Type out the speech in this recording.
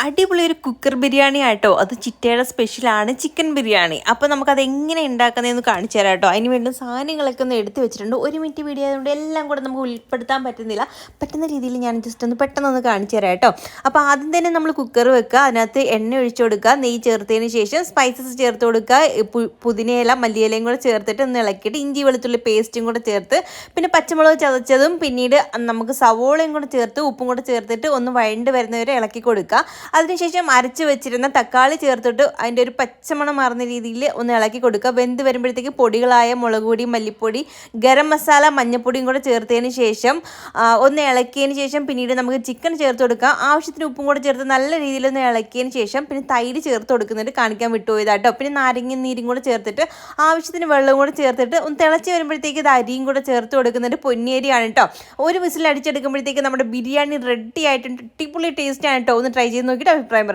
അടിപൊളി ഒരു കുക്കർ ബിരിയാണി ആട്ടോ. അത് ചിറ്റയുടെ സ്പെഷ്യലാണ് ചിക്കൻ ബിരിയാണി. അപ്പോൾ നമുക്കത് എങ്ങനെ ഉണ്ടാക്കുന്നതെന്ന് കാണിച്ചു തരാം കേട്ടോ. അതിന് വേണ്ട സാധനങ്ങളൊക്കെ ഒന്ന് എടുത്ത് വെച്ചിട്ടുണ്ട്. 1 മിനിറ്റ് വീഡിയോ ആയതുകൊണ്ട് എല്ലാം കൂടെ നമുക്ക് ഉൾപ്പെടുത്താൻ പറ്റുന്നില്ല. പറ്റുന്ന രീതിയിൽ ഞാൻ ജസ്റ്റ് ഒന്ന് പെട്ടെന്ന് കാണിച്ചു തരാം കേട്ടോ. അപ്പോൾ ആദ്യം തന്നെ നമ്മൾ കുക്കർ വെക്കുക, അതിനകത്ത് എണ്ണ ഒഴിച്ചു കൊടുക്കുക, നെയ്യ് ചേർത്തതിന് ശേഷം സ്പൈസസ് ചേർത്ത് കൊടുക്കുക, പുതിനയില മല്ലിയിലയും കൂടെ ചേർത്തിട്ട് ഒന്ന് ഇളക്കിയിട്ട് ഇഞ്ചി വെളുത്തുള്ളി പേസ്റ്റും കൂടെ ചേർത്ത് പിന്നെ പച്ചമുളക് ചതച്ചതും പിന്നീട് നമുക്ക് സവോളയും കൂടെ ചേർത്ത് ഉപ്പും കൂടെ ചേർത്തിട്ട് ഒന്ന് വഴണ്ട് വരുന്നവരെ ഇളക്കി കൊടുക്കുക. അതിനുശേഷം അരച്ച് വെച്ചിരുന്ന തക്കാളി ചേർത്തിട്ട് അതിൻ്റെ ഒരു പച്ചമണം മാറുന്ന രീതിയിൽ ഒന്ന് ഇളക്കി കൊടുക്കുക. വെന്ത് വരുമ്പോഴത്തേക്ക് പൊടികളായ മുളക് പൊടി, മല്ലിപ്പൊടി, ഗരം മസാല, മഞ്ഞൾപ്പൊടിയും കൂടെ ചേർത്തതിന് ശേഷം ഒന്ന് ഇളക്കിയതിന് ശേഷം പിന്നീട് നമുക്ക് ചിക്കൻ ചേർത്ത് കൊടുക്കാം. ആവശ്യത്തിന് ഉപ്പും കൂടെ ചേർത്ത് നല്ല രീതിയിൽ ഒന്ന് ഇളക്കിയതിന് ശേഷം പിന്നെ തൈര് ചേർത്ത് കൊടുക്കുന്നുണ്ട്, കാണിക്കാൻ വിട്ടുപോയതാട്ടോ. പിന്നെ നാരങ്ങ നീരും കൂടെ ചേർത്തിട്ട് ആവശ്യത്തിന് വെള്ളവും കൂടെ ചേർത്തിട്ട് ഒന്ന് തിളച്ച് വരുമ്പോഴത്തേക്ക് ഇത് അരിയും കൂടെ ചേർത്ത് കൊടുക്കുന്നുണ്ട്. പൊന്നിയരിയാണ് കേട്ടോ. ഒരു വിസിൽ അടിച്ചെടുക്കുമ്പോഴത്തേക്ക് നമ്മുടെ ബിരിയാണി റെഡി ആയിട്ടുണ്ട്. അടിപൊളി ടേസ്റ്റ് ആണ് കേട്ടോ. ഒന്ന് ട്രൈ ചെയ്ത് നോക്കിയിട്ട് അഭിപ്രായം പറയാം.